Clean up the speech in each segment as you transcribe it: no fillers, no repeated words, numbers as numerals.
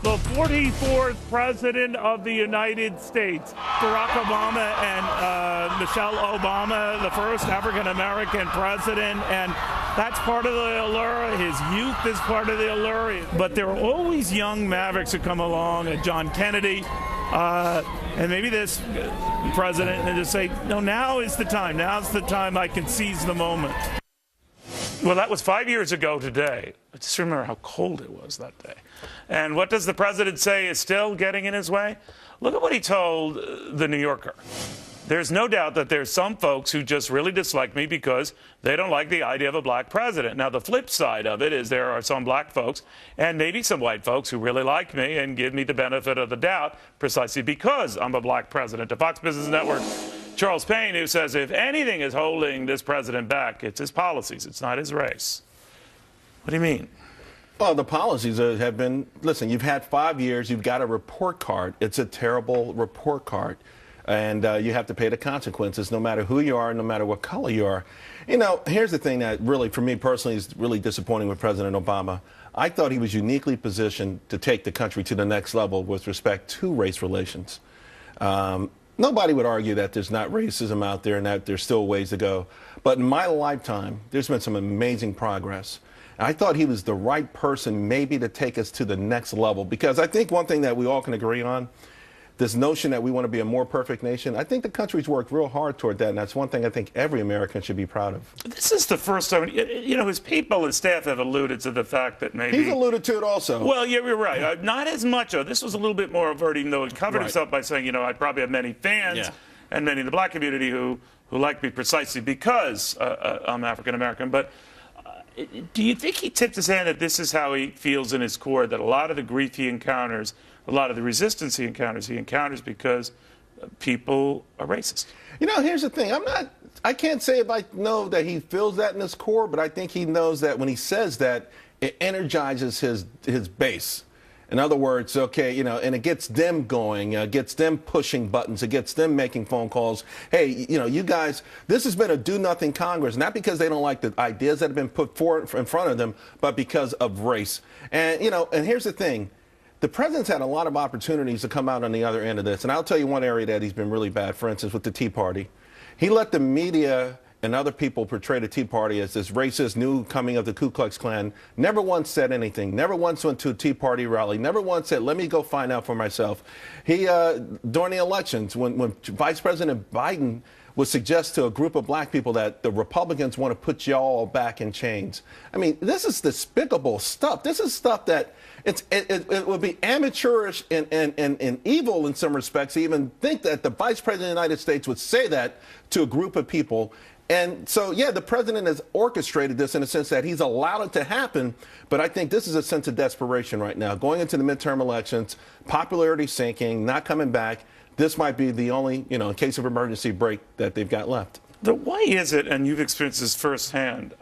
the 44th President of the United States, Barack Obama and Michelle Obama, the first African-American president, and that's part of the allure. His youth is part of the allure. But there are always young mavericks who come along, John Kennedy, and maybe this president, and just say, no, now is the time. Now's the time I can seize the moment. Well, that was 5 years ago today. I just remember how cold it was that day. And what does the president say is still getting in his way? Look at what he told the New Yorker. There's no doubt that there's some folks who just really dislike me because they don't like the idea of a black president. Now, the flip side of it is there are some black folks and maybe some white folks who really like me and give me the benefit of the doubt precisely because I'm a black president. To Fox Business Network, Charles Payne, who says if anything is holding this president back, it's his policies. It's not his race. What do you mean? Well, the policies have been, listen, you've had 5 years. You've got a report card. It's a terrible report card. And you have to pay the consequences no matter who you are, no matter what color you are. You know, here's the thing that really, for me personally, is really disappointing with President Obama. I thought he was uniquely positioned to take the country to the next level with respect to race relations. Nobody would argue that there's not racism out there and that there's still ways to go. But in my lifetime, there's been some amazing progress. And I thought he was the right person maybe to take us to the next level. Because I think one thing that we all can agree on, this notion that we want to be a more perfect nation, I think the country's worked real hard toward that, and that's one thing I think every American should be proud of. This is the first time, you know, his people and staff have alluded to the fact that maybe... He's alluded to it also. Well, yeah, you're right. Not as much. This was a little bit more overt, even though he covered himself by saying, you know, I probably have many fans and many in the black community who like me precisely because I'm African-American. But do you think he tipped his hand that this is how he feels in his core, that a lot of the grief he encounters, a lot of the resistance he encounters because people are racist? You know, here's the thing. I can't say if I know that he feels that in his core, but I think he knows that when he says that, it energizes his base. In other words, okay, you know, and it gets them going, gets them pushing buttons, it gets them making phone calls. Hey, you know, you guys, this has been a do-nothing Congress, not because they don't like the ideas that have been put forward in front of them, but because of race. And, you know, and here's the thing. The president's had a lot of opportunities to come out on the other end of this. And I'll tell you one area that he's been really bad, for instance, with the Tea Party. He let the media and other people portray the Tea Party as this racist new coming of the Ku Klux Klan. Never once said anything. Never once went to a Tea Party rally. Never once said, let me go find out for myself. He, during the elections, when Vice President Biden would suggest to a group of black people that the Republicans want to put y'all back in chains. I mean, this is despicable stuff. This is stuff that it would be amateurish and evil in some respects to even think that the Vice President of the United States would say that to a group of people. And so, yeah, the president has orchestrated this in a sense that he's allowed it to happen. But I think this is a sense of desperation right now. Going into the midterm elections, popularity sinking, not coming back. This might be the only, you know, in case of emergency break that they've got left. Why is it, and you've experienced this firsthand,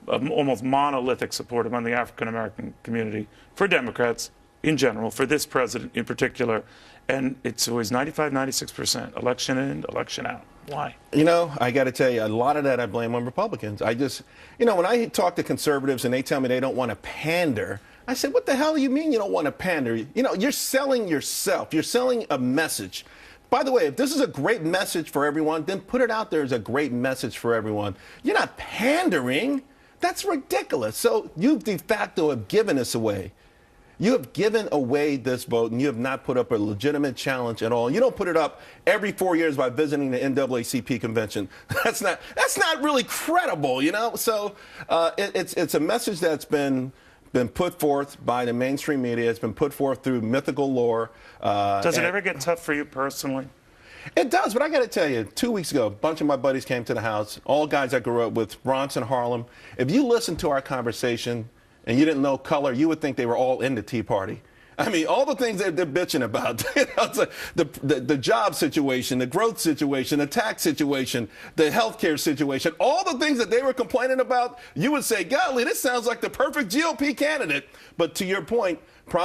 almost monolithic support among the African-American community for Democrats in general, for this president in particular, and it's always 95, 96%, election in, election out. Why? You know, I got to tell you, a lot of that I blame on Republicans. You know, when I talk to conservatives and they tell me they don't want to pander, I said, what the hell do you mean you don't want to pander? You know, you're selling yourself. You're selling a message. By the way, if this is a great message for everyone, then put it out there as a great message for everyone. You're not pandering. That's ridiculous. So you de facto have given this away. You have given away this vote, and you have not put up a legitimate challenge at all. You don't put it up every 4 years by visiting the NAACP convention. That's not really credible, you know. So it's a message that's been put forth by the mainstream media. It's been put forth through mythical lore. Does it ever get tough for you personally? It does, but I got to tell you, 2 weeks ago, a bunch of my buddies came to the house, all guys I grew up with, Bronx and Harlem. If you listened to our conversation and you didn't know color, you would think they were all in the Tea Party. I mean, all the things that they're bitching about, you know, it's like the job situation, the growth situation, the tax situation, the healthcare situation, all the things that they were complaining about, you would say, golly, this sounds like the perfect GOP candidate. But to your point, probably